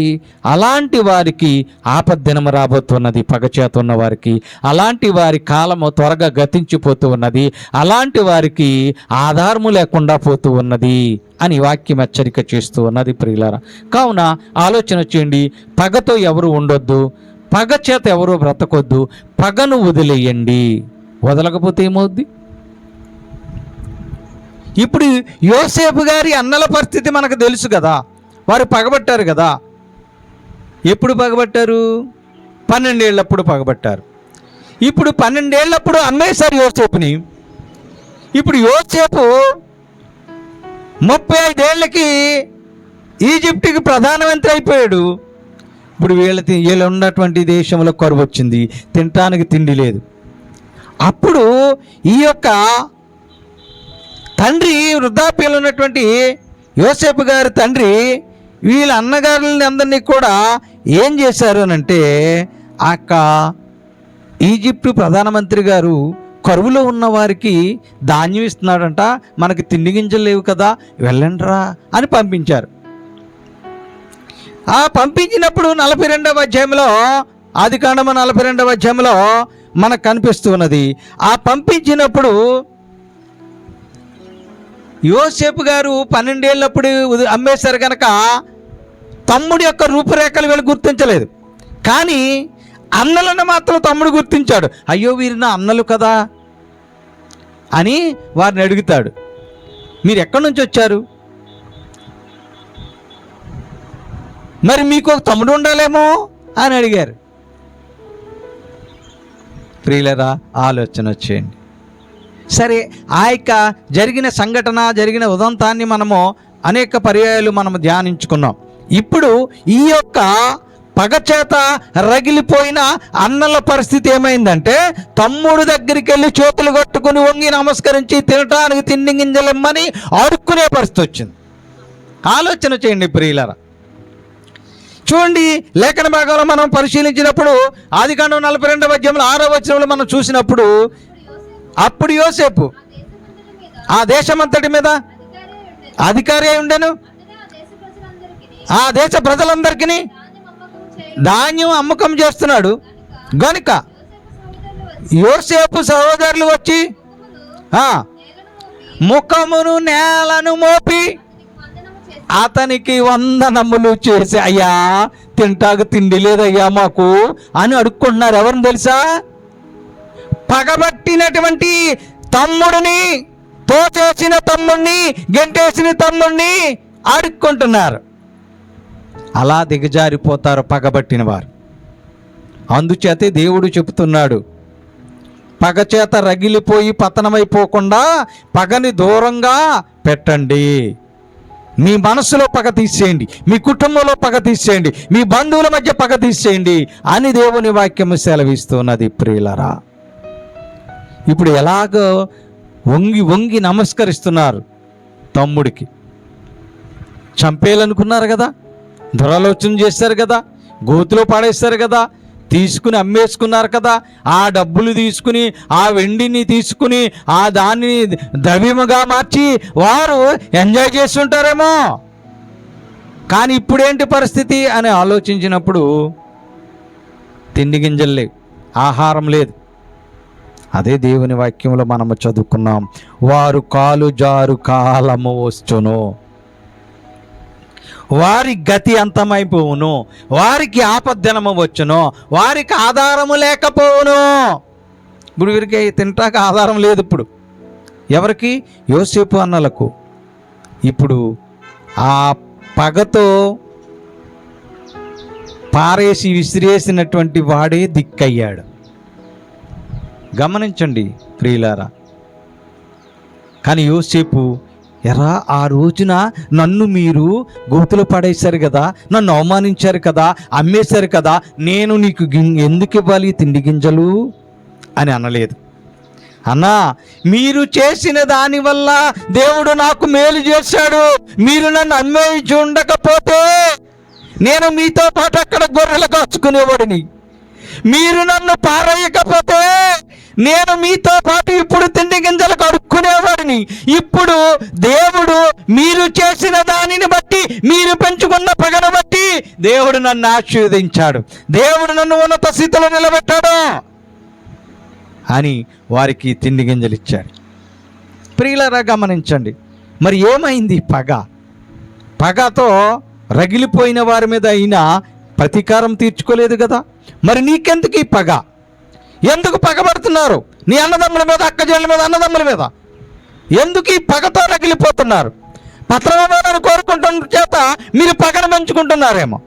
Speaker 1: అలాంటి వారికి ఆపద్దినము రాబోతున్నది, పగచేత ఉన్న వారికి. అలాంటి వారి కాలము త్వరగా గతించిపోతూ ఉన్నది, అలాంటి వారికి ఆధారము లేకుండా పోతూ ఉన్నది అని వాక్యం హెచ్చరిక చేస్తూ ఉన్నది ప్రియులారా. కావున ఆలోచన చేయండి, పగతో ఎవరు ఉండొద్దు, పగ చేత ఎవరు బ్రతకొద్దు, పగను వదిలేయండి. వదలకపోతే ఏమవుద్ది? ఇప్పుడు యోసేపు గారి అన్నల పరిస్థితి మనకు తెలుసు కదా, వారు పగబట్టారు కదా. ఎప్పుడు పగబట్టారు? 12 ఏళ్ళప్పుడు పగబట్టారు. ఇప్పుడు 12 ఏళ్ళప్పుడు అమ్మేశారు యోసేపుని. ఇప్పుడు యోసేపు 35 ఏళ్ళకి ఈజిప్టుకి ప్రధానమంత్రి అయిపోయాడు. ఇప్పుడు వీళ్ళు ఉన్నటువంటి దేశంలో కరువు వచ్చింది, తినటానికి తిండి లేదు. అప్పుడు ఈ యొక్క తండ్రి, వృద్ధాప్యంలో ఉన్నటువంటి యోసేపు గారి తండ్రి వీళ్ళ అన్నగారులని అందరినీ కూడా ఏం చేశారు అనంటే, ఈజిప్టు ప్రధానమంత్రి గారు కరువులో ఉన్న వారికి ధాన్యం ఇస్తున్నాడంట, మనకి తిండి గింజలు లేవు కదా, వెళ్ళండిరా అని పంపించారు. ఆ పంపించినప్పుడు 42వ అధ్యాయంలో, ఆదికాండము 42వ అధ్యాయంలో మనకు కనిపిస్తూ ఉన్నది. ఆ పంపించినప్పుడు యోసేపు గారు 12 ఏళ్ళప్పుడు అమ్మేశారు కనుక తమ్ముడి యొక్క రూపురేఖలు వీళ్ళు గుర్తించలేదు. కానీ అన్నలను మాత్రం తమ్ముడు గుర్తించాడు. అయ్యో వీరు నా అన్నలు కదా అని వారిని అడుగుతాడు, మీరు ఎక్కడి నుంచి వచ్చారు? మరి మీకు ఒక తమ్ముడు ఉండాలేమో అని అడిగారు. ప్రియులరా, ఆలోచన వచ్చేయండి. సరే, ఆ యొక్క జరిగిన సంఘటన, జరిగిన ఉదంతాన్ని మనము అనేక పర్యాయాలు మనము ధ్యానించుకున్నాం. ఇప్పుడు ఈ యొక్క పగచేత రగిలిపోయిన అన్నల పరిస్థితి ఏమైందంటే, తమ్ముడు దగ్గరికి వెళ్ళి చేతులు కట్టుకుని వంగి నమస్కరించి తినటానికి తిండి గింజలమ్మని అడుక్కునే పరిస్థితి వచ్చింది. ఆలోచన చేయండి ప్రియులారా. చూడండి, లేఖన భాగంలో మనం పరిశీలించినప్పుడు ఆదికాండం 42వ అధ్యాయంలో 6వ వచనంలో మనం చూసినప్పుడు, అప్పుడు యోసేపు ఆ దేశమంతటి మీద అధికారి అయి ఉండెను. ఆ దేశ ప్రజలందరికీ ధాన్యం అమ్మకం చేస్తున్నాడు గనుక యోసేపు సహోదరులు వచ్చి ముఖమును నేలను మోపి అతనికి వందనములు చేసి, అయ్యా తింటాకు తిండి లేదయ్యా మాకు అని అడుక్కుంటున్నారు. ఎవరిని తెలుసా? పగబట్టినటువంటి తమ్ముడిని, తోచేసిన తమ్ముడిని, గెంటేసిన తమ్ముడిని అడుక్కుంటున్నారు. అలా దిగజారిపోతారు పగబట్టిన వారు. అందుచేతే దేవుడు చెబుతున్నాడు, పగచేత రగిలిపోయి పతనమైపోకుండా పగని దూరంగా పెట్టండి. మీ మనసులో పగ తీసేయండి, మీ కుటుంబంలో పగ తీసేయండి, మీ బంధువుల మధ్య పగ తీసేయండి అని దేవుని వాక్యము సెలవిస్తున్నది ప్రియులరా. ఇప్పుడు ఎలాగో వంగి వంగి నమస్కరిస్తున్నారు తమ్ముడికి. చంపేయాలనుకున్నారు కదా, దురాలోచన చేశారు కదా, గోతులో పడేస్తారు కదా, తీసుకుని అమ్మేసుకున్నారు కదా, ఆ డబ్బులు తీసుకుని, ఆ వెండిని తీసుకుని, ఆ దానిని ద్రవ్యముగా మార్చి వారు ఎంజాయ్ చేస్తుంటారేమో. కానీ ఇప్పుడేంటి పరిస్థితి అని ఆలోచించినప్పుడు తిండి గింజలు లేవు, ఆహారం లేదు. అదే దేవుని వాక్యంలో మనము చదువుకున్నాం, వారు కాలు జారు కాలము వచ్చును, వారి గతి అంతమైపోవును, వారికి ఆపద్దినము వచ్చును, వారికి ఆధారము లేకపోవును. ఇప్పుడు వీరికి తింటాక ఆధారం లేదు. ఇప్పుడు ఎవరికి? యోసేపు అన్నలకు. ఇప్పుడు ఆ పగతో పారేసి విసిరేసినటువంటి వాడే దిక్కయ్యాడు. గమనించండి ప్రియులారా. కానీ యోసేపు, ఎరా ఆ రోజున నన్ను మీరు గోతులో పడేశారు కదా, నన్ను అవమానించారు కదా, అమ్మేశారు కదా, నేను నీకు ఎందుకు ఇవ్వాలి తిండి గింజలు అని అనలేదు. అన్నా, మీరు చేసిన దానివల్ల దేవుడు నాకు మేలు చేశాడు. మీరు నన్ను అమ్మేసి ఉండకపోతే నేను మీతో పాటు అక్కడ గొర్రెలు కాచుకునేవాడిని. మీరు నన్ను పారేయకపోతే నేను మీతో పాటు ఇప్పుడు తిండి గింజలు కడుక్కునేవాడిని. ఇప్పుడు దేవుడు మీరు చేసిన దానిని బట్టి, మీరు పెంచుకున్న పగను బట్టి దేవుడు నన్ను ఆశీర్వదించాడు, దేవుడు నన్ను ఉన్నత స్థితిలో నిలబెట్టాడు అని వారికి తిండి గింజలు ఇచ్చాడు. ప్రియులారా గమనించండి, మరి ఏమైంది? పగతో రగిలిపోయిన వారి మీద అయినా ప్రతీకారం తీర్చుకోలేదు కదా. మరి నీకెందుకు ఈ పగ? ఎందుకు పగబడుతున్నారు? నీ అన్నదమ్ముల మీద, అక్కజనుల మీద, అన్నదమ్ముల మీద ఎందుకు ఈ పగతో రగిలిపోతున్నారు? పత్రమని కోరుకుంటున్న చేత మీరు పగను పెంచుకుంటున్నారేమో.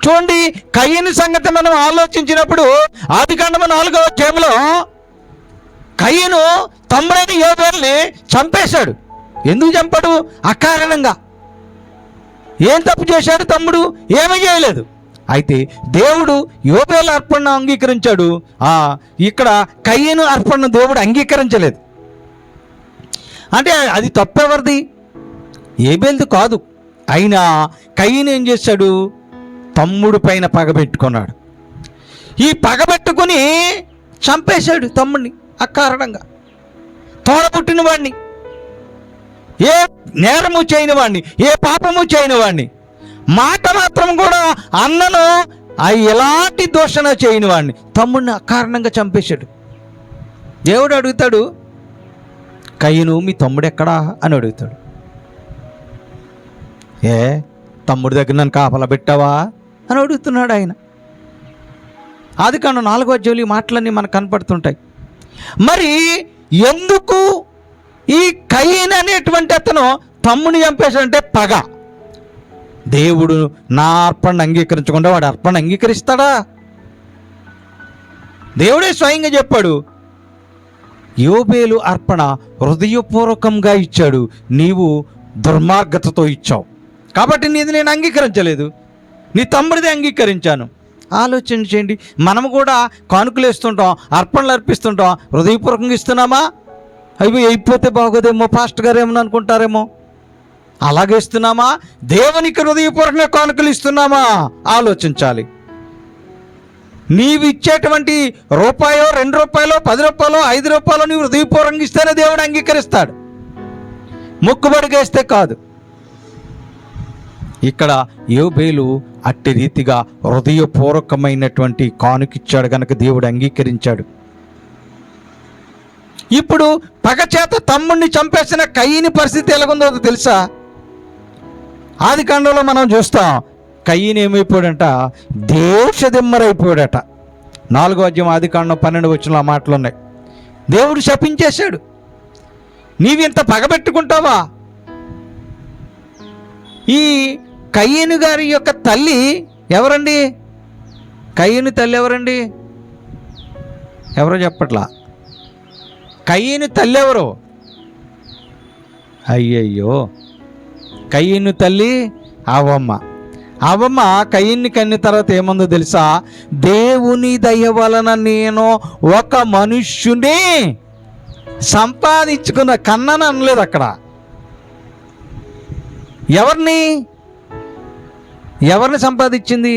Speaker 1: చూడండి, కయీను సంగతి మనం ఆలోచించినప్పుడు ఆదికాండము 4వ అధ్యాయంలో కయీను తమ్ముడైన యోబేలుని చంపేశాడు. ఎందుకు చంపాడు? అకారణంగా. ఏం తప్పు చేశాడు తమ్ముడు? ఏమీ చేయలేదు. అయితే దేవుడు యోబేలు అర్పణను అంగీకరించాడు. ఇక్కడ కయీను అర్పణను దేవుడు అంగీకరించలేదు. అంటే అది తప్పెవరిది? యోబేలుది కాదు. అయినా కయీను ఏం చేశాడు? తమ్ముడు పైన పగబెట్టుకున్నాడు. ఈ పగబెట్టుకుని చంపేశాడు తమ్ముడిని అకారణంగా. తోడబుట్టిన వాడిని, ఏ నేరము చేయని వాడిని, ఏ పాపము చేయని వాడిని, మాట మాత్రం కూడా అన్నను ఎలాంటి దూషణ చేయని వాడిని తమ్ముడిని అకారణంగా చంపేశాడు. దేవుడు అడుగుతాడు, కయీను మీ తమ్ముడు ఎక్కడా అని అడుగుతాడు. తమ్ముడి దగ్గర నన్ను కాపలా పెట్టావా అని అడుగుతున్నాడు ఆయన. ఆదికాండం 4వ అధ్యాయంలో ఈ మాటలన్నీ మనకు కనపడుతుంటాయి. మరి ఎందుకు ఈ కయీను అనేటువంటి అతను తమ్ముని చంపేశాడంటే పగ. దేవుడు నా అర్పణ అంగీకరించకుండా వాడు అర్పణ అంగీకరిస్తాడా? దేవుడే స్వయంగా చెప్పాడు, యోబేలు అర్పణ హృదయపూర్వకంగా ఇచ్చాడు, నీవు దుర్మార్గతతో ఇచ్చావు కాబట్టి నీది నేను అంగీకరించలేదు, నీ తమ్ముడిది అంగీకరించాను. ఆలోచన చేయండి. మనము కూడా కానుకలు వేస్తుంటాం, అర్పణలు అర్పిస్తుంటాం, హృదయపూర్వకంగా ఇస్తున్నామా? అవి అయిపోతే బాగోదేమో, పాస్టర్ గారు ఏమని అనుకుంటారేమో, అలాగే ఇస్తున్నామా? దేవునికి హృదయపూర్వకంగా కానుకలు ఇస్తున్నామా? ఆలోచించాలి. నీవు ఇచ్చేటువంటి రూపాయో, 2 రూపాయలో, 10 రూపాయలో, 5 రూపాయలో నీవు హృదయపూర్వకంగా ఇస్తేనే దేవుడు అంగీకరిస్తాడు, మొక్కుబడిగా ఇస్తే కాదు. ఇక్కడ యోబేలు అట్టి రీతిగా హృదయపూర్వకమైనటువంటి కానుకిచ్చాడు కనుక దేవుడు అంగీకరించాడు. ఇప్పుడు పగచేత తమ్ముడిని చంపేసిన కయీను పరిస్థితి ఎలాగుందో తెలుసా? ఆదికాండంలో మనం చూస్తాం, కయీను ఏమైపోయాడంట? దేశదిమ్మరైపోయాడట. 4వ అధ్యాయం ఆదికాండం 12వ వచనంలో ఆ మాటలు ఉన్నాయి. దేవుడు శపించేశాడు, నీవింత పగబెట్టుకుంటావా? ఈ కయీను గారి యొక్క తల్లి ఎవరండి? కయీను తల్లి ఎవరండి? ఎవరో చెప్పట్లా. కయీను తల్లి ఎవరు? అయ్యయ్యో, కయీను తల్లి అవ్వమ్మ. అవ్వమ్మ కయీన్ని కన్న తర్వాత ఏముందో తెలుసా? దేవుని దయ వలన నేను ఒక మనుష్యుని సంపాదించుకున్న, కన్నని అనలేదు అక్కడ. ఎవరిని సంపాదించింది?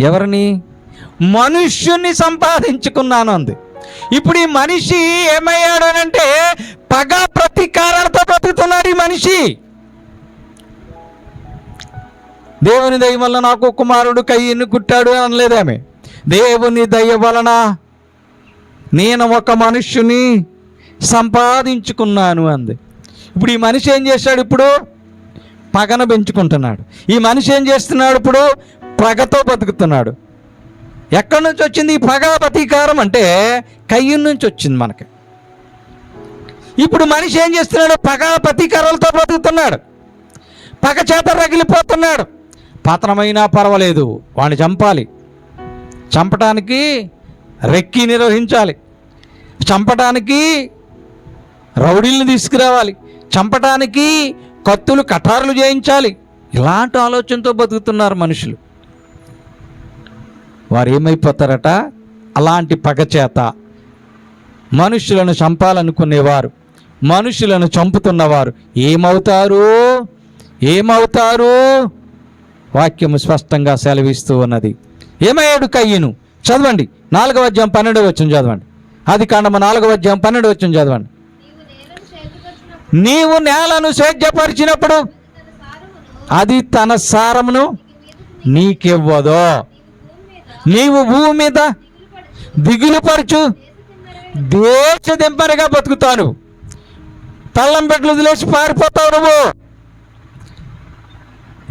Speaker 1: ఎవరిని? మనుష్యుని సంపాదించుకున్నాను అంది. ఇప్పుడు ఈ మనిషి ఏమయ్యాడు అంటే పగ ప్రతీకారాలతో బతుకుతున్నాడు ఈ మనిషి. దేవుని దయ వలన నాకు కుమారుడు కయీను పుట్టాడు అనలేదామె. దేవుని దయ వలన నేను ఒక మనుష్యుని సంపాదించుకున్నాను అంది. ఇప్పుడు ఈ మనిషి ఏం చేశాడు? ఇప్పుడు పగను పెంచుకుంటున్నాడు. ఈ మనిషి ఏం చేస్తున్నాడు? ఇప్పుడు పగతో బతుకుతున్నాడు. ఎక్కడి నుంచి వచ్చింది ఈ పగ ప్రతీకారం అంటే? కయీను నుంచి వచ్చింది మనకి. ఇప్పుడు మనిషి ఏం చేస్తున్నాడు? పగ ప్రతీకారాలతో బతుకుతున్నాడు, పగ చేత రగిలిపోతున్నాడు. పతనమైనా పర్వాలేదు, వాడిని చంపాలి, చంపటానికి రెక్కి నిర్వహించాలి, చంపటానికి రౌడీలను తీసుకురావాలి, చంపటానికి కత్తులు కటారులు చేయించాలి. ఇలాంటి ఆలోచనతో బతుకుతున్నారు మనుషులు. వారు ఏమైపోతారట? అలాంటి పగ చేత మనుషులను చంపాలనుకునేవారు, మనుషులను చంపుతున్నవారు ఏమవుతారు? వాక్యము స్పష్టంగా సెలవిస్తూ ఉన్నది. ఏమయ్యాడు కయ్యను? చదవండి, 4వ అధ్యాయం 12వ వచనం చదవండి. ఆదికాండము 4వ అధ్యాయం 12వ వచనం చదవండి. నీవు నేలను సేద్యపరిచినప్పుడు అది తన సారమును నీకివ్వదో, నీవు భూమి మీద దిగులుపరచు దేశదింపరిగా బతుకుతాను. తల్లం పెట్లు వదిలేసి పారిపోతావు నువ్వు.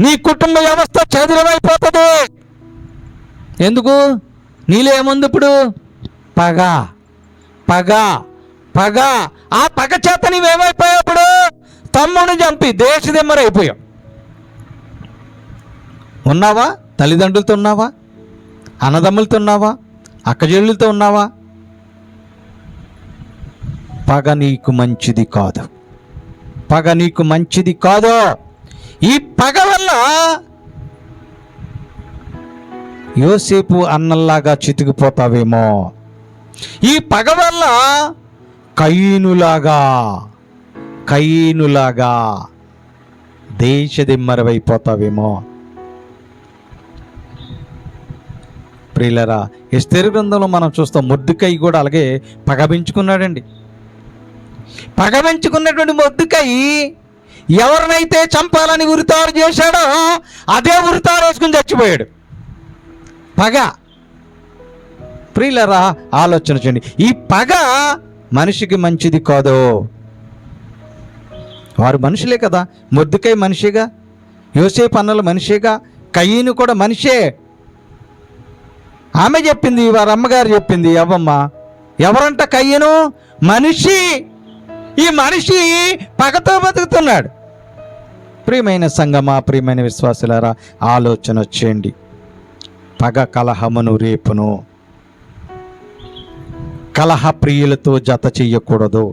Speaker 1: నీ కుటుంబ వ్యవస్థ చదురమైపోతుంది. ఎందుకు? నీలో ఏముంది ఇప్పుడు? పగ. ఆ పగ చేత నీవేమైపోయావు? ఇప్పుడు తమ్ముడిని చంపి దేశదిమ్మరైపోయావు. ఉన్నావా? తల్లిదండ్రులతో ఉన్నావా? అన్నదమ్ములతో ఉన్నావా? అక్కచెల్లెలతో ఉన్నావా? పగ నీకు మంచిది కాదు, పగ నీకు మంచిది కాదు. ఈ పగ వల్ల యోసేపు అన్నల్లాగా చితికిపోతావేమో. ఈ పగ వల్ల కయీనులాగా దేశదిమ్మరవైపోతావేమో. ప్రియులరా, ఎస్తేరు గ్రంథంలో మనం చూస్తాం, మొర్దెకై కూడా అలాగే పగబెంచుకున్నాడండి. పగబెంచుకున్నటువంటి మొర్దెకై ఎవరినైతే చంపాలని ఉరితారు చేశాడో అదే ఉరితారు వేసుకుని చచ్చిపోయాడు. పగ. ప్రియులరా, ఆలోచన చేయండి. ఈ పగ మనిషికి మంచిది కాదు. వారు మనుషులే కదా. మొర్దెకై మనిషిగా, యోసేపు అన్నలు మనిషిగా, కయీను కూడా మనిషే. ఆమె చెప్పింది, వారి అమ్మగారు చెప్పింది, అవ్వమ్మ. ఎవరంట? కయ్యను మనిషి. ఈ మనిషి పగతో బతుకుతున్నాడు. ప్రియమైన సంగమా, ప్రియమైన విశ్వాసులారా, ఆలోచన చేయండి. పగ కలహమును రేపును. కలహ ప్రియులతో జత చెయ్యకూడదు.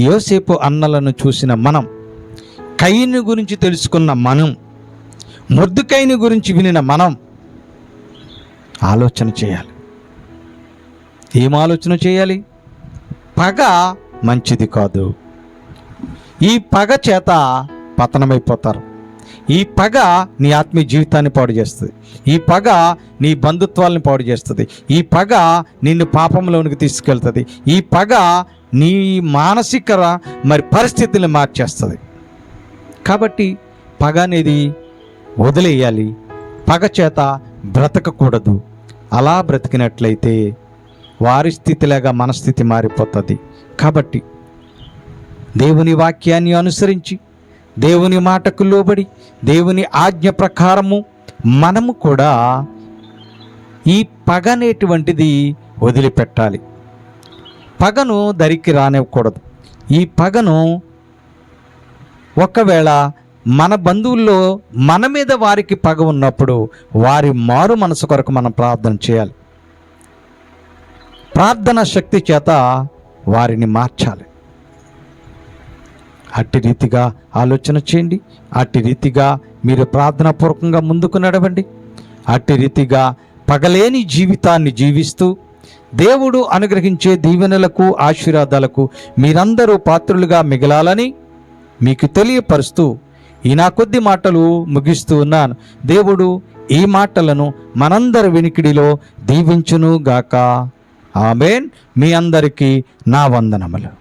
Speaker 1: యోసేపు అన్నలను చూసిన మనం, కయీను గురించి తెలుసుకున్న మనం, మొర్దెకైని గురించి వినిన మనం ఆలోచన చేయాలి. ఏం ఆలోచన చేయాలి? పగ మంచిది కాదు. ఈ పగ చేత పతనమైపోతారు. ఈ పగ నీ ఆత్మీయ జీవితాన్ని పాడు చేస్తుంది. ఈ పగ నీ బంధుత్వాలను పాడు చేస్తుంది. ఈ పగ నిన్ను పాపంలోనికి తీసుకెళ్తుంది. ఈ పగ నీ మానసిక పరిస్థితులను మార్చేస్తుంది. కాబట్టి పగ అనేది వదిలేయాలి. పగ చేత బ్రతకకూడదు. అలా బ్రతికినట్లయితే వారి స్థితిలాగా మన స్థితి మారిపోతుంది. కాబట్టి దేవుని వాక్యాన్ని అనుసరించి, దేవుని మాటకు లోబడి, దేవుని ఆజ్ఞ ప్రకారము మనము కూడా ఈ పగ అనేటువంటిది వదిలిపెట్టాలి. పగను దరికి రానివ్వకూడదు. ఈ పగను ఒకవేళ మన బంధువుల్లో మన మీద వారికి పగ ఉన్నప్పుడు వారి మారు మనసు కొరకు మనం ప్రార్థన చేయాలి. ప్రార్థన శక్తి చేత వారిని మార్చాలి. అట్టి రీతిగా ఆలోచన చేయండి. అట్టి రీతిగా మీరు ప్రార్థనాపూర్వకంగా ముందుకు నడవండి. అట్టి రీతిగా పగలేని జీవితాన్ని జీవిస్తూ దేవుడు అనుగ్రహించే దీవెనలకు, ఆశీర్వాదాలకు మీరందరూ పాత్రులుగా మిగలాలని మీకు తెలియపరుస్తూ ఈ నా కొద్ది మాటలు ముగిస్తూ ఉన్నాను. దేవుడు ఈ మాటలను మనందరి వినికిడిలో దీవించును గాక. ఆమేన్. మీ అందరికీ నా వందనములు.